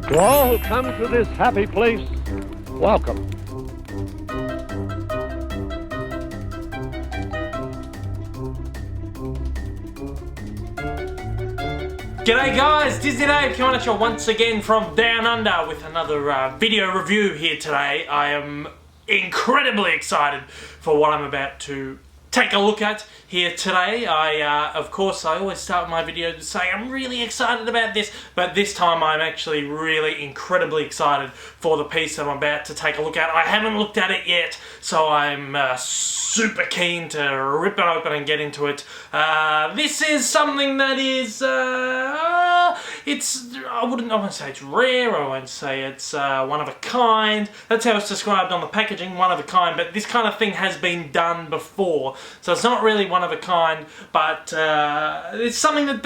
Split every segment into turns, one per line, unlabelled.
To all who come to this happy place, welcome.
G'day guys, Disney Dave coming at you once again from Down Under with another video review here today. I am incredibly excited for what I'm about to take a look at here today. Of course, I always start my video to say I'm really excited about this, but this time I'm actually really incredibly excited for the piece that I'm about to take a look at. I haven't looked at it yet, so I'm super keen to rip it open and get into it. This is something that is, I wouldn't say it's rare, I won't say it's one of a kind. That's how it's described on the packaging, one of a kind, but this kind of thing has been done before. So it's not really one of a kind, but it's something that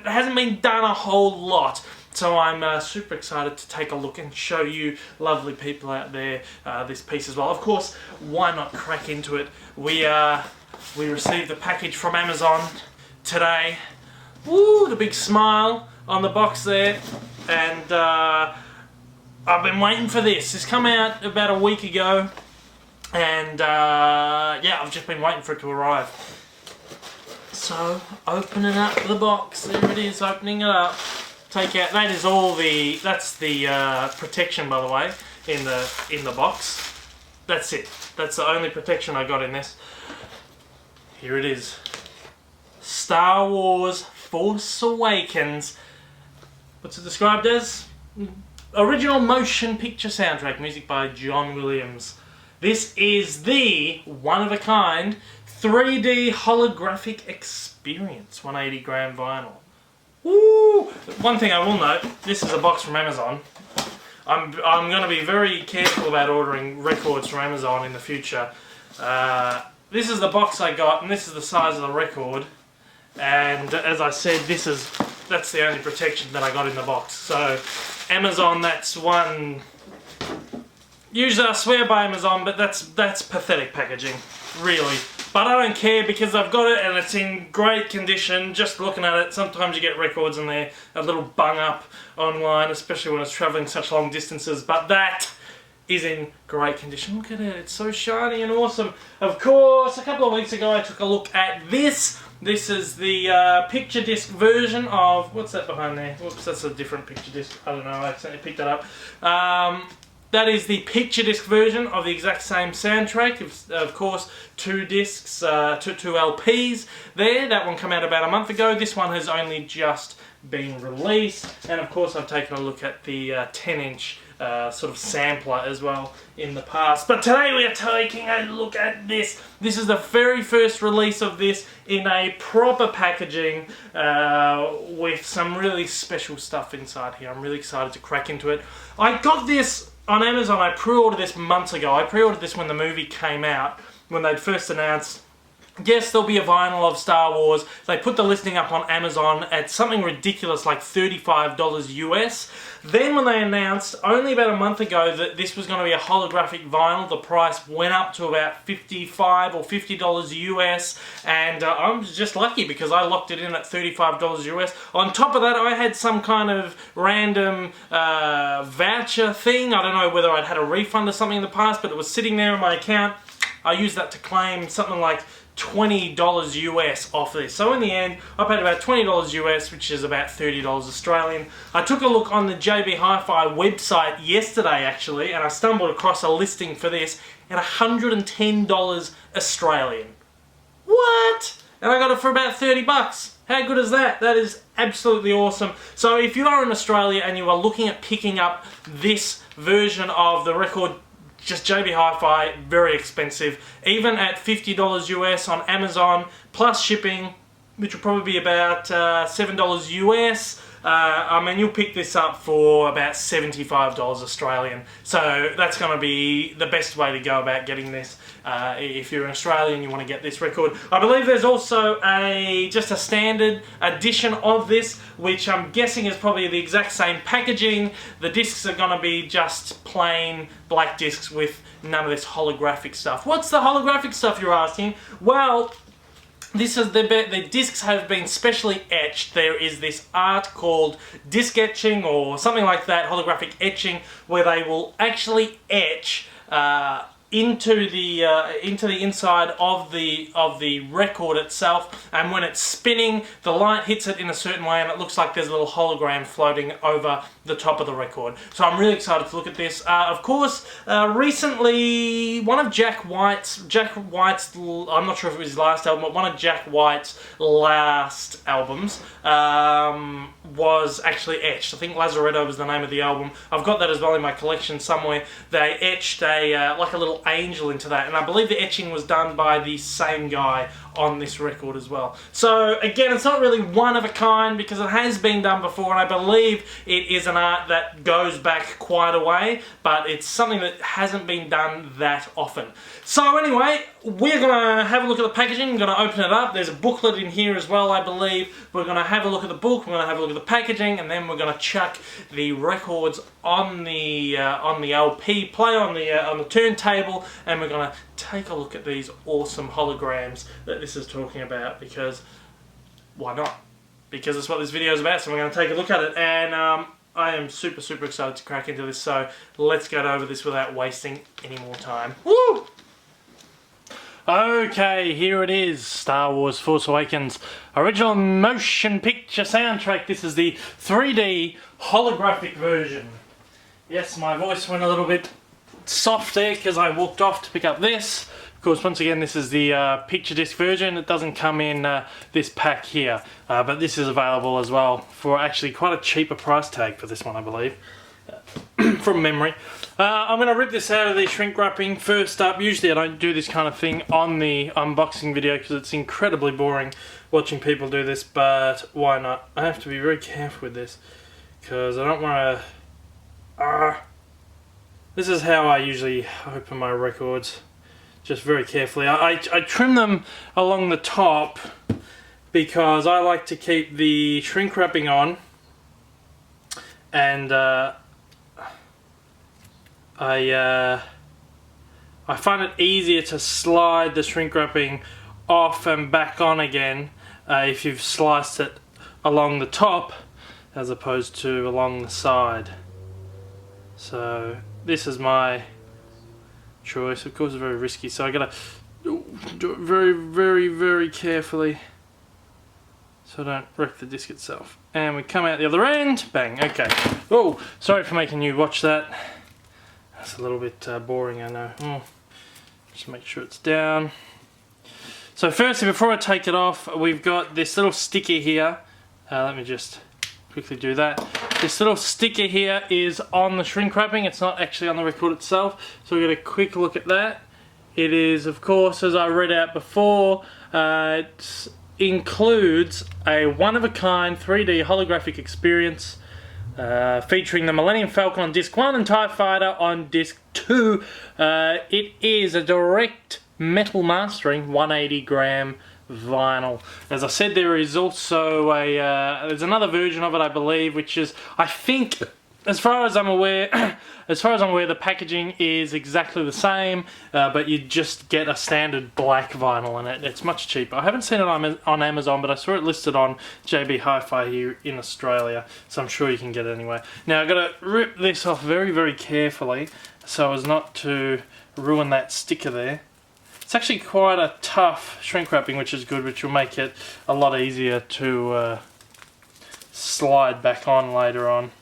hasn't been done a whole lot. So I'm super excited to take a look and show you lovely people out there this piece as well. Of course, why not crack into it? We received the package from Amazon today. Woo, the big smile on the box there, and I've been waiting for this. This came out about a week ago. And yeah, I've just been waiting for it to arrive. So, opening up the box, there it is, opening it up. Take out, that's the protection, by the way, in the box. That's it. That's the only protection I got in this. Here it is. Star Wars Force Awakens. What's it described as? Original motion picture soundtrack, music by John Williams. This is the one-of-a-kind 3D holographic experience, 180 gram vinyl. Woo! One thing I will note, this is a box from Amazon. I'm going to be very careful about ordering records from Amazon in the future. This is the box I got, and this is the size of the record. And as I said, that's the only protection that I got in the box. So Amazon, that's one. Usually I swear by Amazon, but that's pathetic packaging, really. But I don't care because I've got it and it's in great condition. Just looking at it, sometimes you get records and they're a little bung up online, especially when it's travelling such long distances. But that is in great condition. Look at it, it's so shiny and awesome. Of course, a couple of weeks ago I took a look at this. This is the picture disc version of, what's that behind there? Whoops, that's a different picture disc. I don't know, I accidentally picked that up. That is the picture disc version of the exact same soundtrack. Of course, 2 discs, two LPs there. That one came out about a month ago. This one has only just been released. And of course, I've taken a look at the 10-inch sort of sampler as well in the past. But today we are taking a look at this. This is the very first release of this in a proper packaging with some really special stuff inside here. I'm really excited to crack into it. I got this on Amazon. I pre-ordered this months ago. I pre-ordered this when the movie came out, when they'd first announced, yes, there'll be a vinyl of Star Wars. They put the listing up on Amazon at something ridiculous like $35 US. Then when they announced, only about a month ago, that this was going to be a holographic vinyl, the price went up to about $55 or $50 US. And I'm just lucky because I locked it in at $35 US. On top of that, I had some kind of random voucher thing. I don't know whether I'd had a refund or something in the past, but it was sitting there in my account. I used that to claim something like $20 US off this. So in the end, I paid about $20 US, which is about $30 Australian. I took a look on the JB Hi-Fi website yesterday, actually, and I stumbled across a listing for this at $110 Australian. What? And I got it for about 30 bucks. How good is that? That is absolutely awesome. So if you are in Australia and you are looking at picking up this version of the record, just JB Hi-Fi, very expensive. Even at $50 US on Amazon, plus shipping, which will probably be about $7 US. I mean, you'll pick this up for about $75 Australian. So that's going to be the best way to go about getting this. If you're an Australian, you want to get this record. I believe there's also just a standard edition of this, which I'm guessing is probably the exact same packaging. The discs are going to be just plain black discs with none of this holographic stuff. What's the holographic stuff, you're asking? Well, This is the discs have been specially etched. There is this art called disc etching or something like that, holographic etching, where they will actually etch into the inside of the record itself, and when it's spinning, the light hits it in a certain way, and it looks like there's a little hologram floating over the top of the record. So I'm really excited to look at this. Of course, recently one of Jack White's, I'm not sure if it was his last album, but one of Jack White's last albums was actually etched. I think Lazaretto was the name of the album. I've got that as well in my collection somewhere. They etched a like a little angel into that, and I believe the etching was done by the same guy on this record as well. So again, it's not really one of a kind because it has been done before, and I believe it is an art that goes back quite a way, but it's something that hasn't been done that often. So anyway, we're going to have a look at the packaging. I'm going to open it up. There's a booklet in here as well, I believe. We're going to have a look at the book, we're going to have a look at the packaging, and then we're going to chuck the records on the LP, play on the turntable, and we're going to take a look at these awesome holograms that this is talking about, because why not? Because it's what this video is about, so we're going to take a look at it, and I am super excited to crack into this, so let's get over this without wasting any more time. Woo! Okay, here it is, Star Wars Force Awakens original motion picture soundtrack. This is the 3D holographic version. Yes, my voice went a little bit soft there because I walked off to pick up this. Of course, once again, this is the picture disc version. It doesn't come in this pack here, but this is available as well for actually quite a cheaper price tag for this one, I believe, from memory. I'm going to rip this out of the shrink wrapping first up. Usually I don't do this kind of thing on the unboxing video because it's incredibly boring watching people do this, but why not? I have to be very careful with this because I don't want to... This is how I usually open my records, just very carefully. I trim them along the top because I like to keep the shrink wrapping on, and I find it easier to slide the shrink wrapping off and back on again if you've sliced it along the top as opposed to along the side. So this is my choice. Of course it's very risky, so I gotta do it very carefully so I don't wreck the disc itself. And we come out the other end, bang, okay. Oh, sorry for making you watch that. That's a little bit boring, I know. Just make sure it's down. So firstly, before I take it off, we've got this little sticker here. Let me just quickly do that. This little sticker here is on the shrink wrapping. It's not actually on the record itself. So we'll get a quick look at that. It is, of course, as I read out before, it includes a one-of-a-kind 3D holographic experience featuring the Millennium Falcon on disc 1 and TIE Fighter on disc 2. It is a direct metal mastering 180 gram vinyl. As I said, there is also a there's another version of it, I believe, which is, I think, as far as I'm aware, the packaging is exactly the same, but you just get a standard black vinyl in it. It's much cheaper. I haven't seen it on Amazon, but I saw it listed on JB Hi-Fi here in Australia, so I'm sure you can get it anyway. Now I've got to rip this off very carefully so as not to ruin that sticker there. It's actually quite a tough shrink wrapping, which is good, which will make it a lot easier to slide back on later on.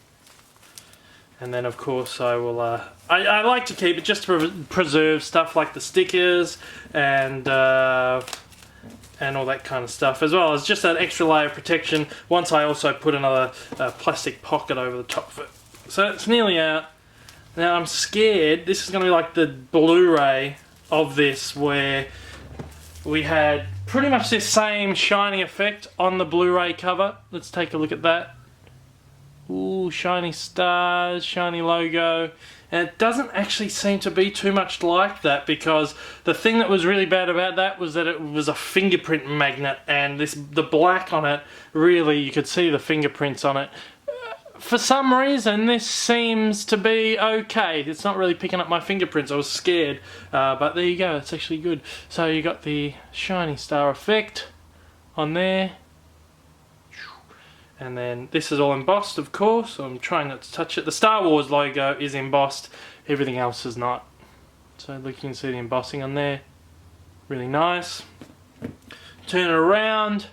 And then of course I will, I like to keep it just to preserve stuff like the stickers and all that kind of stuff, as well as just that extra layer of protection once I also put another plastic pocket over the top of it. So it's nearly out. Now I'm scared this is going to be like the Blu-ray of this, where we had pretty much this same shiny effect on the Blu-ray cover. Let's take a look at that. Ooh, shiny stars, shiny logo. And it doesn't actually seem to be too much like that, because the thing that was really bad about that was that it was a fingerprint magnet, and the black on it, really, you could see the fingerprints on it. For some reason, this seems to be okay. It's not really picking up my fingerprints. I was scared, but there you go. It's actually good. So you got the shiny star effect. on there. And then this is all embossed, of course. I'm trying not to touch it. The Star Wars logo is embossed, everything else is not. So look, you can see the embossing on there. Really nice. Turn it around.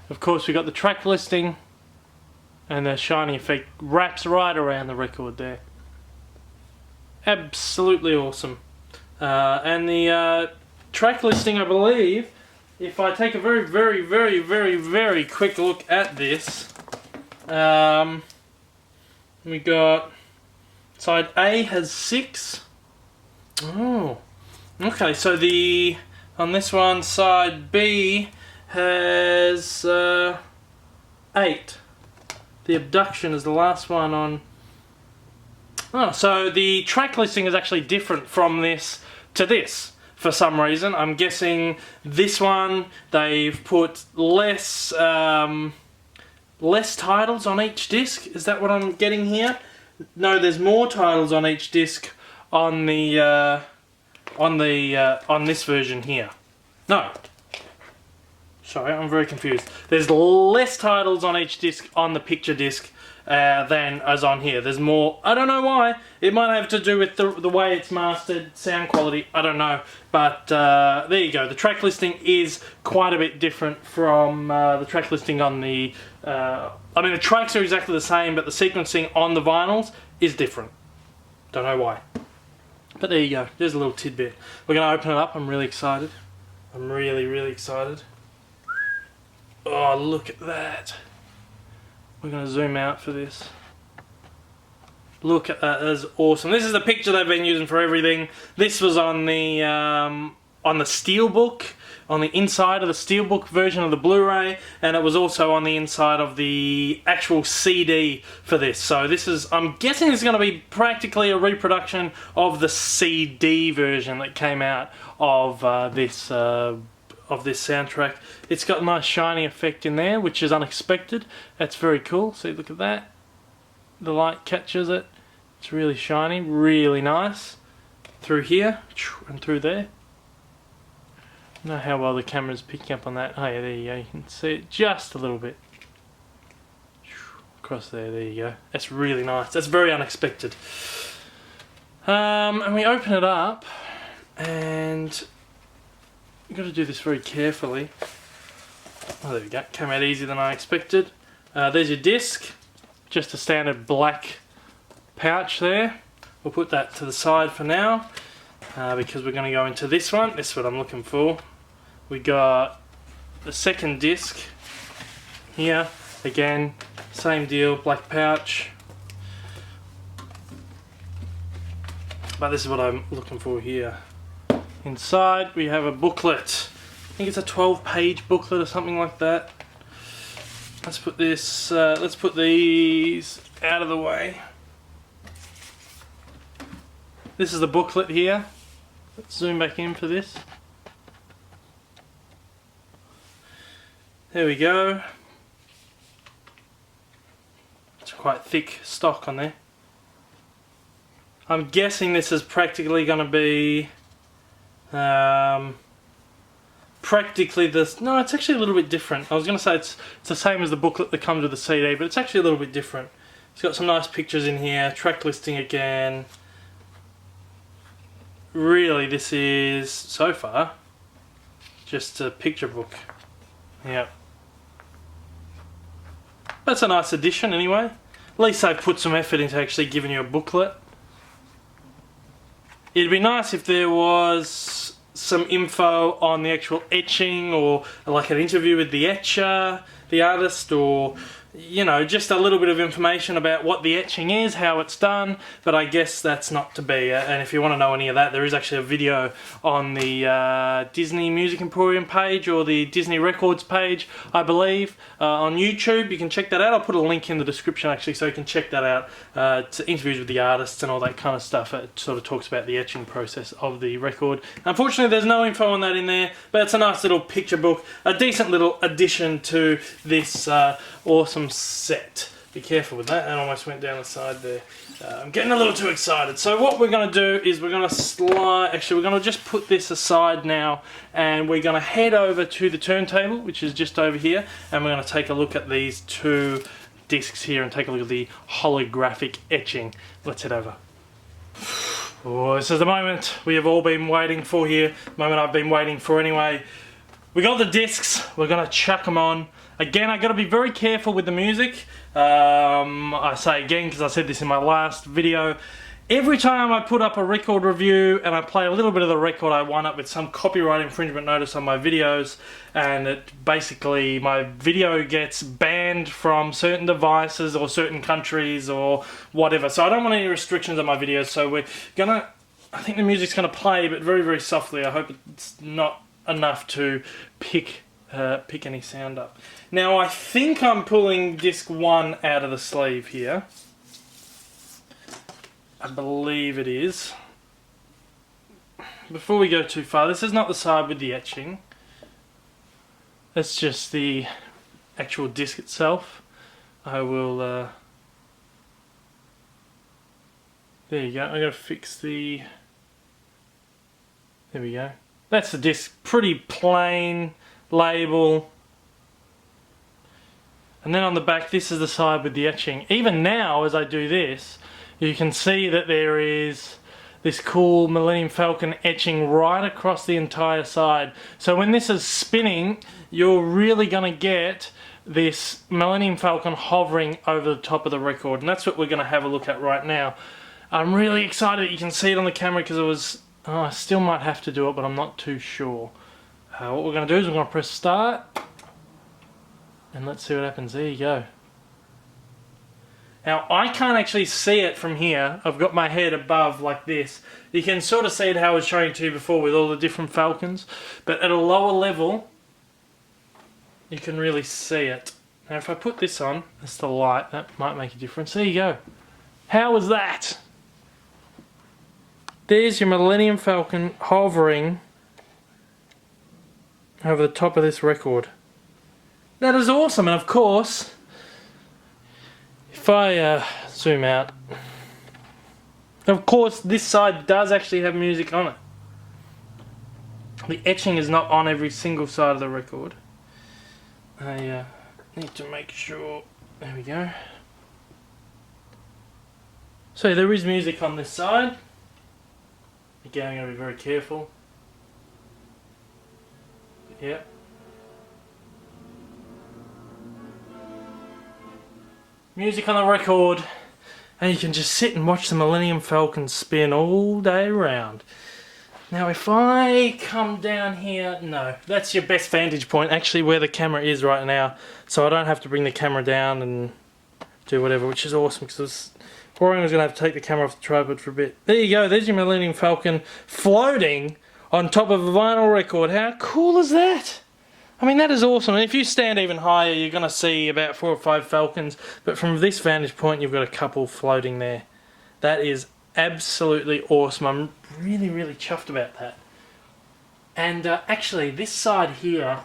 Of course, we got the track listing, and the shiny effect wraps right around the record there. Absolutely awesome. And the track listing, I believe, if I take a very quick look at this, we got side A has 6. Oh, okay. So on this one, side B has 8. The Abduction is the last one on. Oh, so the track listing is actually different from this to this for some reason. I'm guessing this one they've put less titles on each disc. Is that what I'm getting here? No, there's more titles on each disc on the on this version here. No. Sorry, I'm very confused. There's less titles on each disc on the picture disc than as on here. There's more. I don't know why. It might have to do with the way it's mastered, sound quality. I don't know. But there you go. The track listing is quite a bit different from the track listing on the. I mean, the tracks are exactly the same, but the sequencing on the vinyls is different. Don't know why. But there you go. There's a little tidbit. We're going to open it up. I'm really excited. I'm really excited. Oh, look at that. We're going to zoom out for this. Look at that. That's awesome. This is the picture they've been using for everything. This was on the Steelbook, on the inside of the Steelbook version of the Blu-ray, and it was also on the inside of the actual CD for this. So this is, I'm guessing this is going to be practically a reproduction of the CD version that came out of this soundtrack. It's got a nice shiny effect in there, which is unexpected. That's very cool. See, look at that. The light catches it. It's really shiny, really nice. Through here and through there. I don't know how well the camera's picking up on that. Oh yeah, there you go. You can see it just a little bit. Across there, there you go. That's really nice. That's very unexpected. And we open it up, and you've got to do this very carefully. Oh, there we go. Came out easier than I expected. There's your disc. Just a standard black pouch there. We'll put that to the side for now because we're going to go into this one. This is what I'm looking for. We got the second disc here. Again, same deal, black pouch. But this is what I'm looking for here. Inside we have a booklet. I think it's a 12-page booklet or something like that. Let's put this. Let's put these out of the way. This is the booklet here. Let's zoom back in for this. There we go. It's quite thick stock on there. I'm guessing this is practically going to be practically this. No, it's actually a little bit different. I was going to say it's the same as the booklet that comes with the CD, but it's actually a little bit different. It's got some nice pictures in here, track listing again. Really, this is, so far, just a picture book. Yep. That's a nice addition anyway. At least they've put some effort into actually giving you a booklet. It'd be nice if there was some info on the actual etching, or like an interview with the etcher, the artist, or you know, just a little bit of information about what the etching is, how it's done, but I guess that's not to be. And if you want to know any of that, there is actually a video on the Disney Music Emporium page, or the Disney Records page, I believe, on YouTube. You can check that out. I'll put a link in the description actually, so you can check that out. To interviews with the artists and all that kind of stuff. It sort of talks about the etching process of the record. Unfortunately, there's no info on that in there, but it's a nice little picture book, a decent little addition to this awesome set Be careful with that. That almost went down the side there. I'm getting a little too excited. So what we're going to do is we're going to slide... Actually, we're going to just put this aside now, and we're going to head over to the turntable, which is just over here, and we're going to take a look at these two discs here and take a look at the holographic etching. Let's head over. Oh, this is the moment we have all been waiting for here. The moment I've been waiting for anyway. We got the discs. We're going to chuck them on. Again, I got to be very careful with the music. I say again because I said this in my last video. Every time I put up a record review and I play a little bit of the record, I wind up with some copyright infringement notice on my videos, and it basically, my video gets banned from certain devices or certain countries or whatever. So I don't want any restrictions on my videos, so we're gonna, I think the music's gonna play, but very, very softly. I hope it's not enough to pick any sound up. Now I think I'm pulling disc 1 out of the sleeve here. I believe it is. Before we go too far, this is not the side with the etching. It's just the actual disc itself. I will... there you go. I'm going to fix the... There we go. That's the disc. Pretty plain label. And then on the back, this is the side with the etching. Even now, as I do this, you can see that there is this cool Millennium Falcon etching right across the entire side. So when this is spinning, you're really going to get this Millennium Falcon hovering over the top of the record. And that's what we're going to have a look at right now. I'm really excited that you can see it on the camera because it was... Oh, I still might have to do it, but I'm not too sure. What we're going to do is we're going to press start. And let's see what happens. There you go. Now, I can't actually see it from here. I've got my head above like this. You can sort of see it how I was showing to you before with all the different Falcons. But at a lower level, you can really see it. Now, if I put this on, that's the light. That might make a difference. There you go. How was that? There's your Millennium Falcon hovering over the top of this record. That is awesome, and of course, if I zoom out, of course this side does actually have music on it. The etching is not on every single side of the record. I need to make sure, there we go. So there is music on this side. Again, I'm going to be very careful. Yeah. Music on the record, and you can just sit and watch the Millennium Falcon spin all day around. Now if I come down here, no, that's your best vantage point, actually where the camera is right now, so I don't have to bring the camera down and do whatever, which is awesome because I was worrying I was going to have to take the camera off the tripod for a bit. There you go, there's your Millennium Falcon floating on top of a vinyl record. How cool is that? I mean, that is awesome. And if you stand even higher, you're going to see about 4 or 5 Falcons. But from this vantage point, you've got a couple floating there. That is absolutely awesome. I'm really, really chuffed about that. And actually, this side here,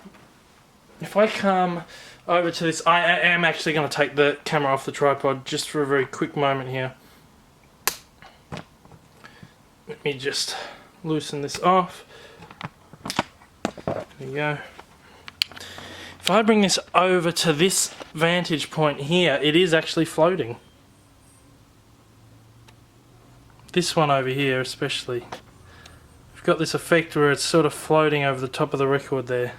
if I come over to this, I am actually going to take the camera off the tripod just for a very quick moment here. Let me just loosen this off. There we go. If I bring this over to this vantage point here, it is actually floating. This one over here especially. We've got this effect where it's sort of floating over the top of the record there.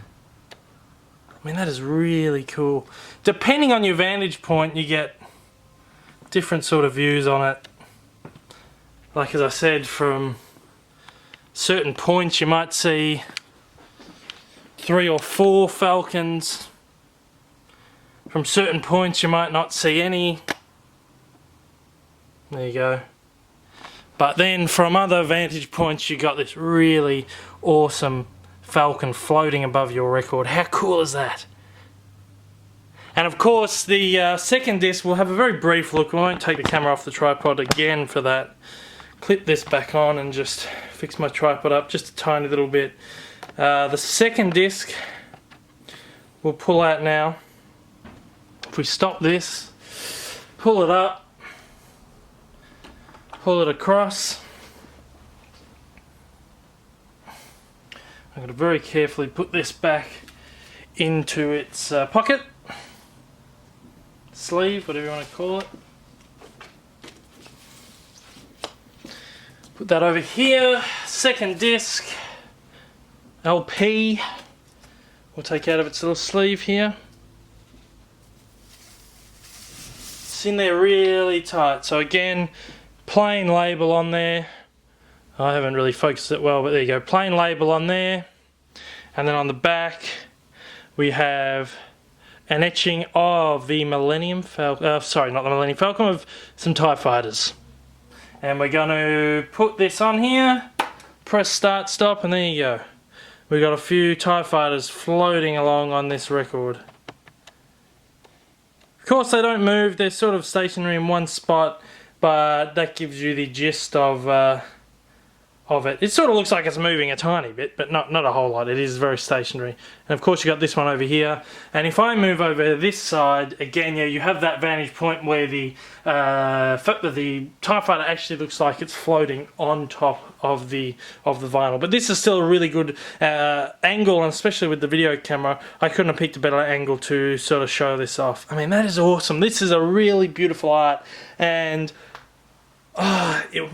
I mean, that is really cool. Depending on your vantage point, you get different sort of views on it. Like as I said, from certain points you might see 3 or 4 Falcons. From certain points you might not see any. There you go. But then from other vantage points you got this really awesome Falcon floating above your record. How cool is that? And of course the second disc will have a very brief look. I won't take the camera off the tripod again for that. Clip this back on and just fix my tripod up just a tiny little bit. The second disc we'll pull out now. If we stop this, pull it up, pull it across. I'm going to very carefully put this back into its pocket, sleeve, whatever you want to call it. Put that over here. Second disc, LP, we'll take out of its little sleeve here. It's in there really tight. So again, plain label on there. I haven't really focused it well, but there you go. Plain label on there. And then on the back, we have an etching of the Millennium Falcon, sorry, not the Millennium Falcon, of some TIE fighters. And we're going to put this on here, press start, stop, and there you go. We've got a few TIE fighters floating along on this record. Of course they don't move, they're sort of stationary in one spot, but that gives you the gist of it. It sort of looks like it's moving a tiny bit, but not a whole lot. It is very stationary. And of course you got this one over here. And if I move over this side, again, yeah, you have that vantage point where the TIE Fighter actually looks like it's floating on top of the vinyl. But this is still a really good angle, and especially with the video camera, I couldn't have picked a better angle to sort of show this off. I mean, that is awesome. This is a really beautiful art, and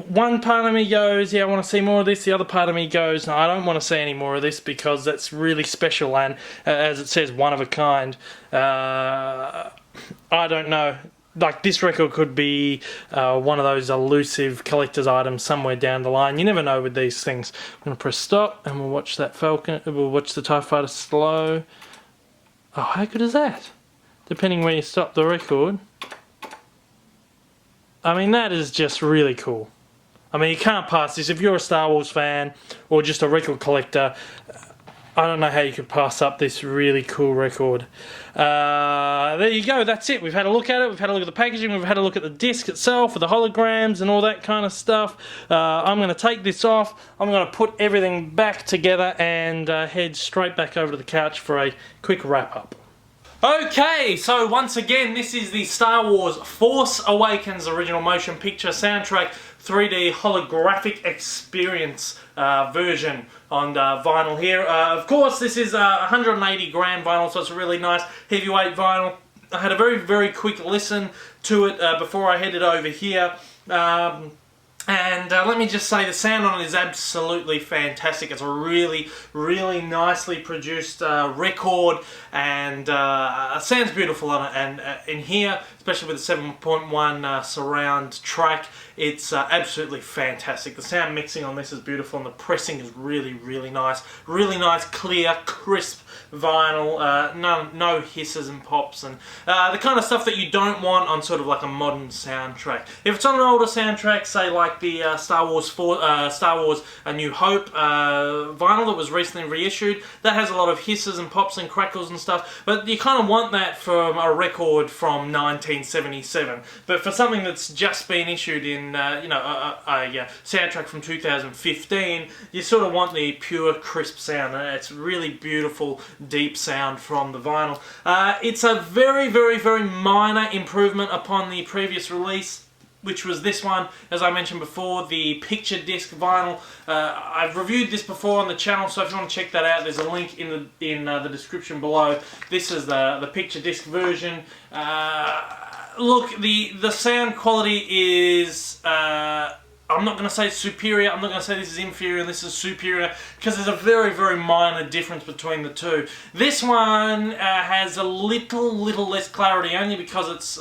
one part of me goes, yeah, I want to see more of this. The other part of me goes, no, I don't want to see any more of this because that's really special and, as it says, one of a kind. I don't know. Like, this record could be one of those elusive collector's items somewhere down the line. You never know with these things. I'm going to press stop and we'll watch that Falcon. We'll watch the TIE Fighter slow. Oh, how good is that? Depending where you stop the record. I mean, that is just really cool. I mean, you can't pass this. If you're a Star Wars fan or just a record collector, I don't know how you could pass up this really cool record. There you go, that's it. We've had a look at it, we've had a look at the packaging, we've had a look at the disc itself with the holograms and all that kind of stuff. I'm going to take this off, I'm going to put everything back together and head straight back over to the couch for a quick wrap up. Okay, so once again, this is the Star Wars Force Awakens original motion picture soundtrack 3D holographic experience version on vinyl here. Of course, this is 180 gram vinyl, so it's a really nice heavyweight vinyl. I had a very quick listen to it before I headed over here. And let me just say, the sound on it is absolutely fantastic. It's a really nicely produced record, and sounds beautiful on it. And in here, especially with the 7.1 surround track, it's absolutely fantastic. The sound mixing on this is beautiful, and the pressing is really nice. Really nice, clear, crisp vinyl. No hisses and pops, and the kind of stuff that you don't want on sort of like a modern soundtrack. If it's on an older soundtrack, say like the Star Wars A New Hope vinyl that was recently reissued, that has a lot of hisses and pops and crackles and stuff, but you kind of want that from a record from 1977. But for something that's just been issued in a soundtrack from 2015, you sort of want the pure crisp sound. It's really beautiful deep sound from the vinyl. It's a very minor improvement upon the previous release, which was this one, as I mentioned before, the picture disc vinyl. I've reviewed this before on the channel, so if you want to check that out, there's a link in the description below. This is the picture disc version. Look, the sound quality is, I'm not going to say superior, I'm not going to say this is inferior and this is superior, because there's a very minor difference between the two. This one has a little less clarity, only because it's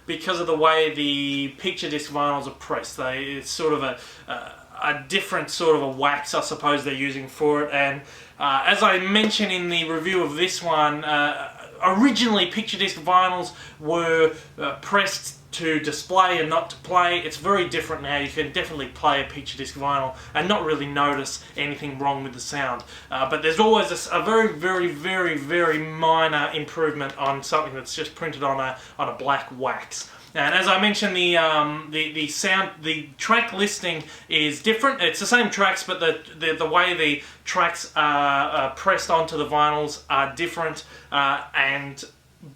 because of the way the picture disc vinyls are pressed. It's sort of a different sort of a wax, I suppose, they're using for it. And as I mentioned in the review of this one, originally picture disc vinyls were pressed to display and not to play. It's very different now. You can definitely play a picture disc vinyl and not really notice anything wrong with the sound. But there's always a very minor improvement on something that's just printed on a black wax. And as I mentioned, the track listing is different. It's the same tracks, but the way the tracks are pressed onto the vinyls are different, and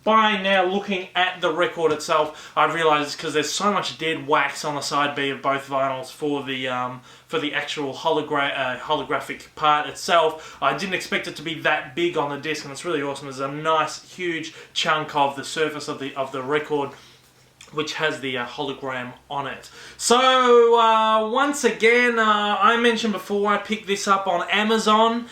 by now looking at the record itself, I realised because there's so much dead wax on the side B of both vinyls for the actual holographic part itself. I didn't expect it to be that big on the disc, and it's really awesome. There's a nice huge chunk of the surface of the record which has the hologram on it. So once again, I mentioned before I picked this up on Amazon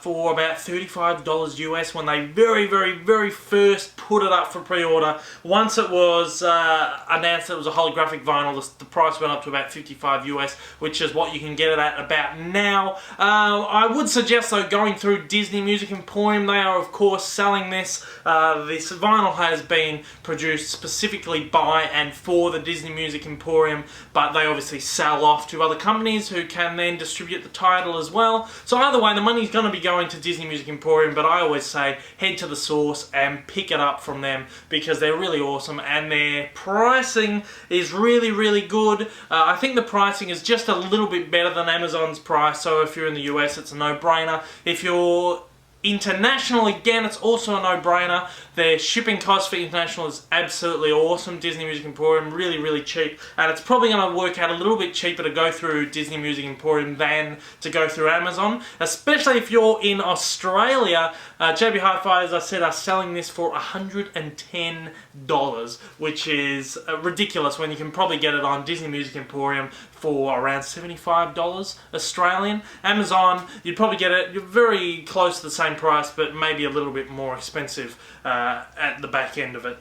for about $35 US when they very first put it up for pre-order. Once it was announced that it was a holographic vinyl, the price went up to about $55 US, which is what you can get it at about now. I would suggest though going through Disney Music Emporium. They are of course selling this. This vinyl has been produced specifically by and for the Disney Music Emporium, but they obviously sell off to other companies who can then distribute the title as well. So either way, the money's going to be going to Disney Music Emporium, but I always say head to the source and pick it up from them because they're really awesome and their pricing is really good. I think the pricing is just a little bit better than Amazon's price, so if you're in the US it's a no-brainer. If you're international, again, it's also a no-brainer. Their shipping cost for international is absolutely awesome. Disney Music Emporium, really cheap, and it's probably going to work out a little bit cheaper to go through Disney Music Emporium than to go through Amazon, especially if you're in Australia. JB Hi-Fi, as I said, are selling this for $110, which is ridiculous when you can probably get it on Disney Music Emporium for around $75 Australian. Amazon, you'd probably get it very close to the same price, but maybe a little bit more expensive at the back end of it.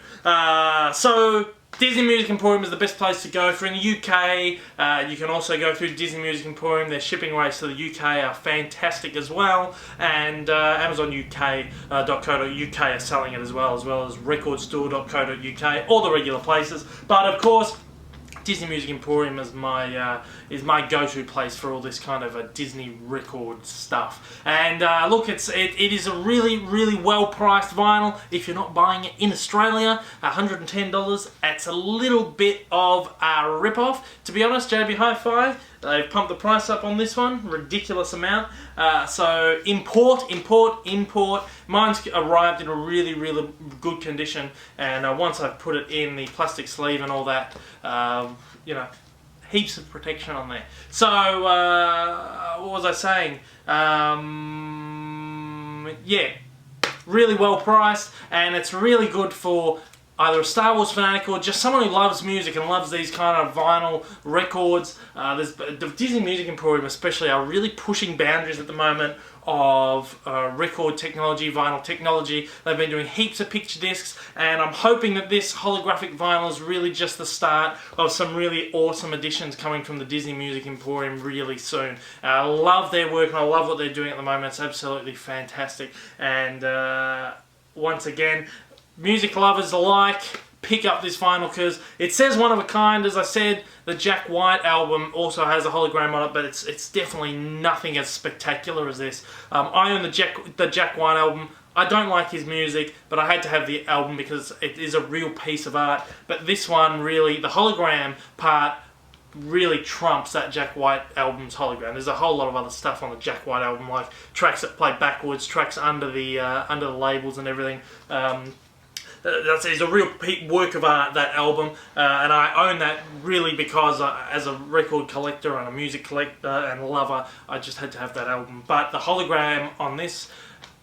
So Disney Music Emporium is the best place to go. If you're in the UK, you can also go through Disney Music Emporium. Their shipping rates to the UK are fantastic as well, and AmazonUK.co.uk are selling it as well as recordstore.co.uk, all the regular places. But of course, Disney Music Emporium is my go-to place for all this kind of Disney record stuff. And look, it is a really well-priced vinyl. If you're not buying it in Australia, $110. That's a little bit of a rip-off. To be honest, JB Hi-Fi, they've pumped the price up on this one, ridiculous amount. So import. Mine's arrived in a really good condition, and once I've put it in the plastic sleeve and all that, you know, heaps of protection on there. So what was I saying? Yeah, really well priced, and it's really good for either a Star Wars fanatic or just someone who loves music and loves these kind of vinyl records. The Disney Music Emporium especially are really pushing boundaries at the moment of record technology, vinyl technology. They've been doing heaps of picture discs, and I'm hoping that this holographic vinyl is really just the start of some really awesome additions coming from the Disney Music Emporium really soon. I love their work and I love what they're doing at the moment. It's absolutely fantastic, and once again, music lovers alike, pick up this vinyl because it says one of a kind. As I said, the Jack White album also has a hologram on it, but it's definitely nothing as spectacular as this. I own the Jack White album. I don't like his music, but I had to have the album because it is a real piece of art. But this one really, the hologram part really trumps that Jack White album's hologram. There's a whole lot of other stuff on the Jack White album, like tracks that play backwards, tracks under the labels and everything. It's a real work of art, that album, and I own that really because as a record collector and a music collector and lover, I just had to have that album. But the hologram on this,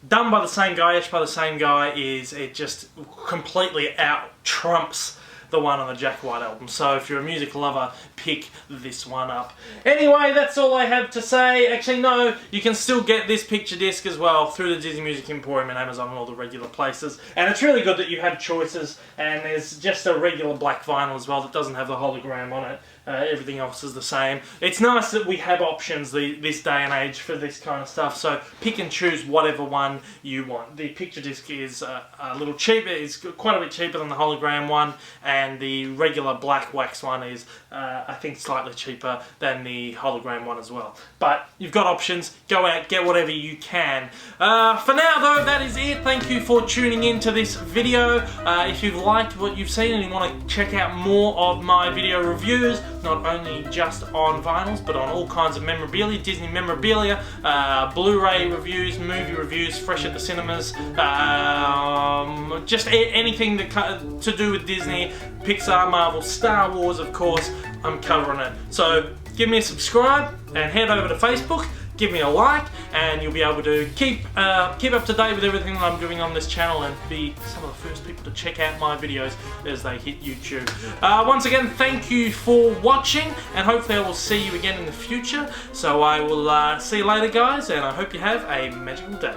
done by the same guy, etched by the same guy, it just completely out-trumps the one on the Jack White album. So if you're a music lover, pick this one up. Anyway, that's all I have to say. Actually, no, you can still get this picture disc as well through the Disney Music Emporium and Amazon and all the regular places. And it's really good that you have choices, and there's just a regular black vinyl as well that doesn't have the hologram on it. Everything else is the same. It's nice that we have options this day and age for this kind of stuff, so pick and choose whatever one you want. The picture disc is a little cheaper. It's quite a bit cheaper than the hologram one, and the regular black wax one is I think slightly cheaper than the hologram one as well. But you've got options. Go out, get whatever you can. For now though, that is it. Thank you for tuning in to this video. If you've liked what you've seen and you want to check out more of my video reviews, not only just on vinyls, but on all kinds of memorabilia, Disney memorabilia, Blu-ray reviews, movie reviews, fresh at the cinemas, just anything to do with Disney, Pixar, Marvel, Star Wars, of course, I'm covering it. So give me a subscribe and head over to Facebook. Give me a like, and you'll be able to keep up to date with everything that I'm doing on this channel and be some of the first people to check out my videos as they hit YouTube. Once again, thank you for watching, and hopefully I will see you again in the future. So I will see you later, guys, and I hope you have a magical day.